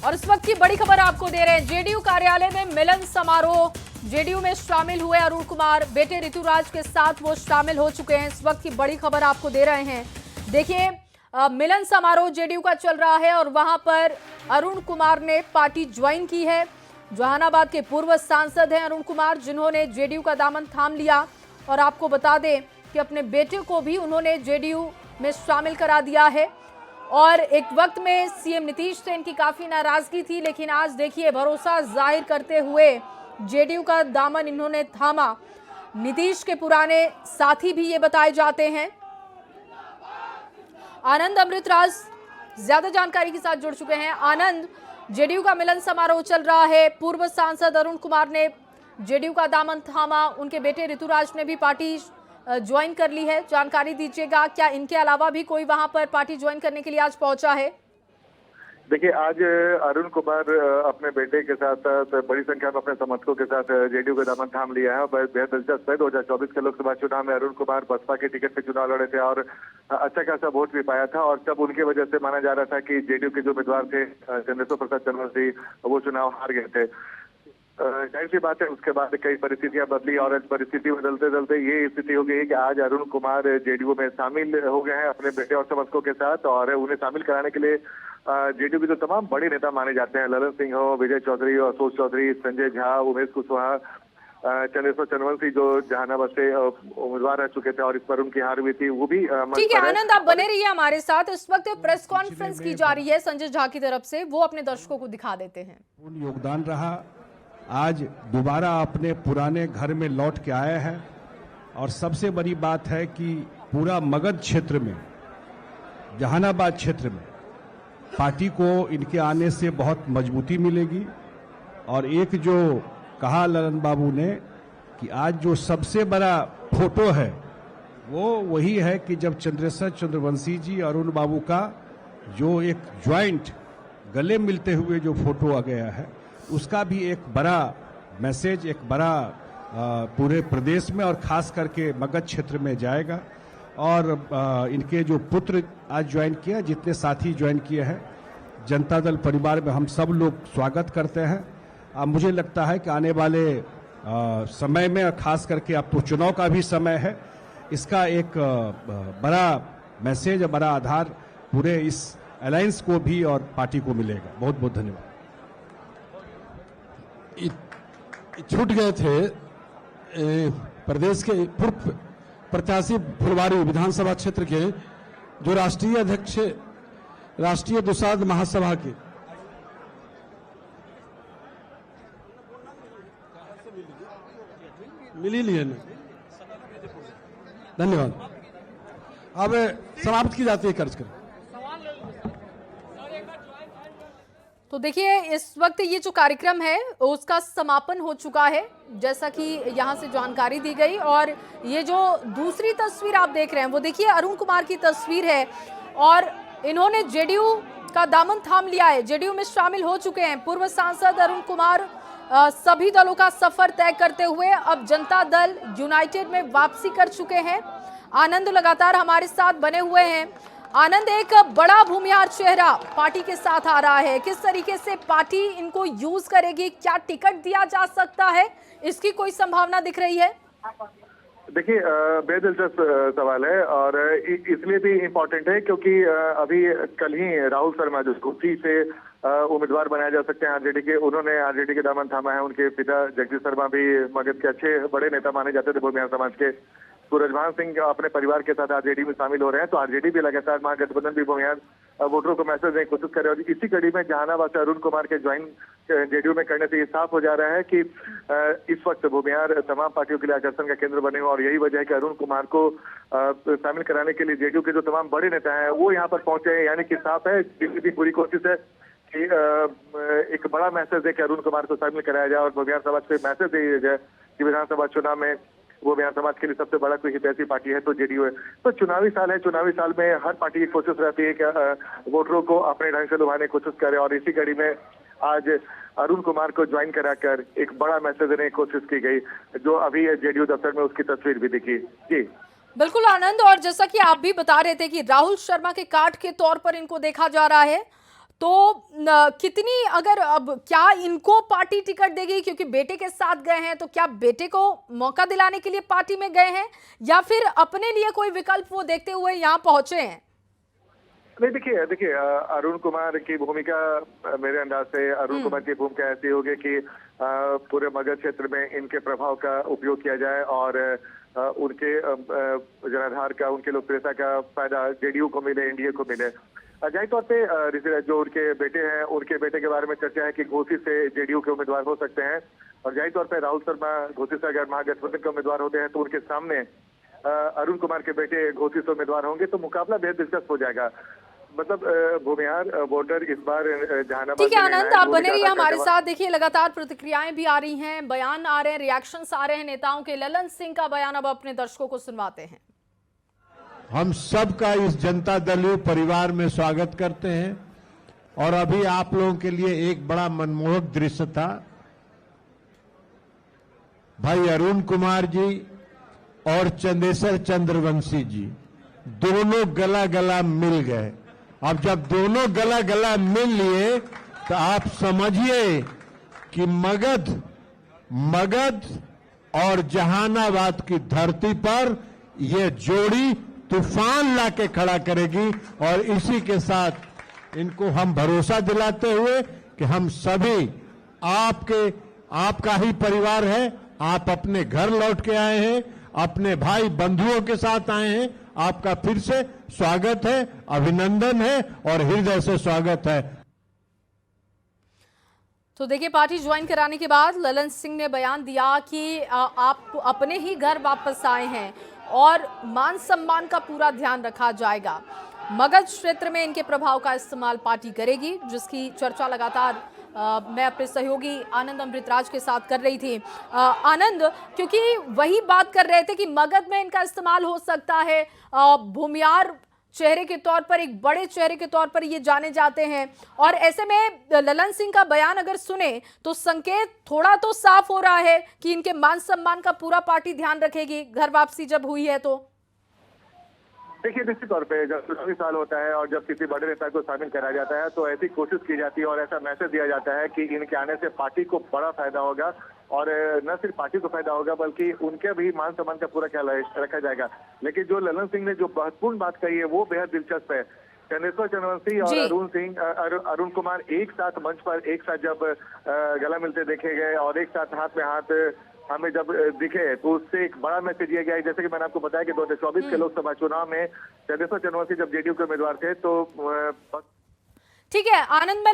और इस वक्त की बड़ी खबर आपको दे रहे हैं। जेडीयू कार्यालय में मिलन समारोह। जेडीयू में शामिल हुए अरुण कुमार, बेटे ऋतुराज के साथ वो शामिल हो चुके हैं। इस वक्त की बड़ी खबर आपको दे रहे हैं। देखिए, मिलन समारोह जेडीयू का चल रहा है और वहां पर अरुण कुमार ने पार्टी ज्वाइन की है। जहानाबाद के पूर्व सांसद हैं अरुण कुमार, जिन्होंने जेडीयू का दामन थाम लिया। और आपको बता दें कि अपने बेटे को भी उन्होंने जेडीयू में शामिल करा दिया है। और एक वक्त में सीएम नीतीश से इनकी काफी नाराजगी थी, लेकिन आज देखिए भरोसा जाहिर करते हुए जेडीयू का दामन इन्होंने थामा। नीतीश के पुराने साथी भी ये बताए जाते हैं। आनंद अमृतराज ज्यादा जानकारी के साथ जुड़ चुके हैं। आनंद, जेडीयू का मिलन समारोह चल रहा है। पूर्व सांसद अरुण कुमार ने जेडीयू का दामन थामा, उनके बेटे ऋतुराज ने भी पार्टी ज्वाइन कर ली है। जानकारी दीजिएगा, क्या इनके अलावा भी कोई वहां पर पार्टी ज्वाइन करने के लिए आज पहुंचा है? देखिए, आज अरुण कुमार अपने बेटे के साथ साथ बड़ी संख्या में अपने समर्थकों के साथ जेडीयू का दामन थाम लिया है। बेहद दिलचस्प है, 2024 के लोकसभा चुनाव में अरुण कुमार बसपा के टिकट पे चुनाव लड़े थे और अच्छा खासा वोट भी पाया था। और तब उनकी वजह से माना जा रहा था कि जेडीयू के जो उम्मीदवार थे चंद्रेश्वर प्रसाद चंद्रवंशी, वो चुनाव हार गए थे। जाहिर सी बात है, उसके बाद कई परिस्थितियां बदली और इस परिस्थिति बदलते बदलते ये स्थिति हो गई है कि आज अरुण कुमार जेडीयू में शामिल हो गए हैं अपने बेटे और समर्थकों के साथ। और उन्हें शामिल कराने के लिए जेडीयू के जो तमाम बड़े नेता माने जाते हैं, ललन सिंह हो, विजय चौधरी, अशोक चौधरी, संजय झा, उमेश कुशवाहा, चंद्रेश्वर चंद्रवंशी जो जहानाबाद से उम्मीदवार रह चुके थे और इस पर उनकी हार हुई थी, वो भी ठीक है। आनंद, आप बने रहिए हमारे साथ। इस वक्त प्रेस कॉन्फ्रेंस की जा रही है संजय झा की तरफ से, वो अपने दर्शकों को दिखा देते हैं। योगदान रहा, आज दोबारा अपने पुराने घर में लौट के आए हैं। और सबसे बड़ी बात है कि पूरा मगध क्षेत्र में, जहानाबाद क्षेत्र में पार्टी को इनके आने से बहुत मजबूती मिलेगी। और एक जो कहा ललन बाबू ने कि आज जो सबसे बड़ा फोटो है वो वही है कि जब चंद्रेश्वर चंद्रवंशी जी अरुण बाबू का जो एक ज्वाइंट गले मिलते हुए जो फोटो आ गया है, उसका भी एक बड़ा मैसेज, एक बड़ा पूरे प्रदेश में और खास करके मगध क्षेत्र में जाएगा। और इनके जो पुत्र आज ज्वाइन किया, जितने साथी ज्वाइन किए हैं, जनता दल परिवार में हम सब लोग स्वागत करते हैं। मुझे लगता है कि आने वाले समय में, खास करके अब तो चुनाव का भी समय है, इसका एक बड़ा मैसेज, बड़ा आधार पूरे इस अलायंस को भी और पार्टी को मिलेगा। बहुत बहुत धन्यवाद। छूट गए थे प्रदेश के पूर्व प्रत्याशी फुलवारी विधानसभा क्षेत्र के जो राष्ट्रीय अध्यक्ष, राष्ट्रीय दुसाध महासभा के, मिली लिए ना। धन्यवाद। अब समाप्त की जाती है कार्यक्रम। तो देखिए, इस वक्त ये जो कार्यक्रम है उसका समापन हो चुका है, जैसा कि यहाँ से जानकारी दी गई। और ये जो दूसरी तस्वीर आप देख रहे हैं, वो देखिए अरुण कुमार की तस्वीर है। और इन्होंने जेडीयू का दामन थाम लिया है, जेडीयू में शामिल हो चुके हैं। पूर्व सांसद अरुण कुमार सभी दलों का सफर तय करते हुए अब जनता दल यूनाइटेड में वापसी कर चुके हैं। आनंद लगातार हमारे साथ बने हुए हैं। आनंद, एक बड़ा भूमिहार चेहरा पार्टी के साथ आ रहा है, किस तरीके से पार्टी इनको यूज करेगी? क्या टिकट दिया जा सकता है, इसकी कोई संभावना दिख रही है? देखिए, बेहद दिलचस्प सवाल है और इसलिए भी इम्पोर्टेंट है क्योंकि अभी कल ही राहुल शर्मा जो कुर्सी से उम्मीदवार बनाए जा सकते हैं आरजेडी के, उन्होंने आरजेडी के दामन थामा है। उनके पिता जगदीश शर्मा भी मगध के अच्छे बड़े नेता माने जाते थे भूमिहार समाज के। सूरजभान सिंह अपने परिवार के साथ आरजेडी में शामिल हो रहे हैं, तो आरजेडी भी लगातार महागठबंधन भी भूमिहार वोटरों को मैसेज देने की कोशिश कर रहे हैं। और इसी कड़ी में जहानाबाद से अरुण कुमार के ज्वाइन जेडीयू में करने से ये साफ हो जा रहा है कि इस वक्त भूमिहार तमाम पार्टियों के लिए आकर्षण का केंद्र बने हुए। और यही वजह है कि अरुण कुमार को शामिल कराने के लिए जेडीयू के जो तमाम बड़े नेता हैं वो यहाँ पर पहुंचे हैं। यानी कि साफ है, दिल्ली की पूरी कोशिश है कि एक बड़ा मैसेज है कि अरुण कुमार को शामिल कराया जाए और भूमिहार समाज को मैसेज दिया जाए कि विधानसभा चुनाव में वो भूमिहार समाज के लिए सबसे बड़ा कोई हितैषी पार्टी है तो जेडीयू है। तो चुनावी साल है, चुनावी साल में हर पार्टी की कोशिश रहती है कि वोटरों को अपने ढंग से लुभाने की कोशिश करे। और इसी कड़ी में आज अरुण कुमार को ज्वाइन कराकर एक बड़ा मैसेज देने की कोशिश की गई, जो अभी जेडीयू दफ्तर में उसकी तस्वीर भी दिखी। जी बिल्कुल आनंद, और जैसा कि आप भी बता रहे थे कि राहुल शर्मा के काट के तौर पर इनको देखा जा रहा है, तो कितनी, अगर अब क्या इनको पार्टी टिकट देगी क्योंकि बेटे के साथ गए हैं, तो क्या बेटे को मौका दिलाने के लिए पार्टी में गए हैं या फिर अपने लिए कोई विकल्प वो देखते हुए यहाँ पहुंचे हैं? नहीं, देखिए अरुण कुमार की भूमिका मेरे अंदाज से अरुण कुमार की भूमिका ऐसी होगी कि पूरे मगध क्षेत्र में इनके प्रभाव का उपयोग किया जाए और उनके जनाधार का, उनके लोकप्रियता का फायदा जेडीयू को मिले, एनडीए को मिले। जाहिर तौर पे जो उनके बेटे हैं, उनके बेटे के बारे में चर्चा है कि घोसी से जेडीयू के उम्मीदवार हो सकते हैं और जाहिर तौर पे राहुल शर्मा घोसी से अगर महागठबंधन के उम्मीदवार होते हैं तो उनके सामने अरुण कुमार के बेटे घोसी से उम्मीदवार होंगे, तो मुकाबला बेहद दिलचस्प हो जाएगा। मतलब भूमिहार वोटर इस बार जहानाबाद। ठीक है आनंद, आप बने रहिए हमारे साथ। देखिए लगातार प्रतिक्रियाएं भी आ रही हैं, बयान आ रहे हैं, रिएक्शंस आ रहे हैं नेताओं के। ललन सिंह का बयान अब अपने दर्शकों को सुनवाते हैं। हम सबका इस जनता दलीय परिवार में स्वागत करते हैं और अभी आप लोगों के लिए एक बड़ा मनमोहक दृश्य था। भाई अरुण कुमार जी और चंदेश्वर चंद्रवंशी जी दोनों गला गला मिल गए। अब जब दोनों गला गला मिल लिए तो आप समझिए कि मगध और जहानाबाद की धरती पर यह जोड़ी तूफान लाके खड़ा करेगी और इसी के साथ इनको हम भरोसा दिलाते हुए कि हम सभी आपका ही परिवार है। आप अपने घर लौट के आए हैं, अपने भाई बंधुओं के साथ आए हैं। आपका फिर से स्वागत है, अभिनंदन है और हृदय से स्वागत है। तो देखिए पार्टी ज्वाइन कराने के बाद ललन सिंह ने बयान दिया कि आप अपने ही घर वापस आए हैं और मान सम्मान का पूरा ध्यान रखा जाएगा। मगध क्षेत्र में इनके प्रभाव का इस्तेमाल पार्टी करेगी, जिसकी चर्चा लगातार मैं अपने सहयोगी आनंद अमृतराज के साथ कर रही थी। आनंद, क्योंकि वही बात कर रहे थे कि मगध में इनका इस्तेमाल हो सकता है, भूमियार चेहरे के तौर पर, एक बड़े चेहरे के तौर पर ये जाने जाते हैं, और ऐसे में ललन सिंह का बयान अगर सुने तो संकेत थोड़ा तो साफ हो रहा है कि इनके मान सम्मान का पूरा पार्टी ध्यान रखेगी घर वापसी जब हुई है। तो देखिए निश्चित तौर पे जब चुनावी साल होता है और जब किसी बड़े नेता को शामिल कराया जाता है तो ऐसी कोशिश की जाती है और ऐसा मैसेज दिया जाता है कि इनके आने से पार्टी को बड़ा फायदा होगा और न सिर्फ पार्टी को फायदा होगा बल्कि उनके भी मान सम्मान का पूरा ख्याल रखा जाएगा। लेकिन जो ललन सिंह ने जो महत्वपूर्ण बात कही है वो बेहद दिलचस्प है। चंदेश्वर चंद्रवंशी और अरुण कुमार एक साथ मंच पर एक साथ जब गला मिलते देखे गए और एक साथ हाथ में हाथ हमें जब दिखे तो उससे एक बड़ा मैसेज दिया गया। जैसे कि मैंने आपको बताया कि 2024 के लोकसभा चुनाव में चंदेश्वर चंद्रवंशी जब जेडीयू के उम्मीदवार थे तो ठीक है आनंद, मैं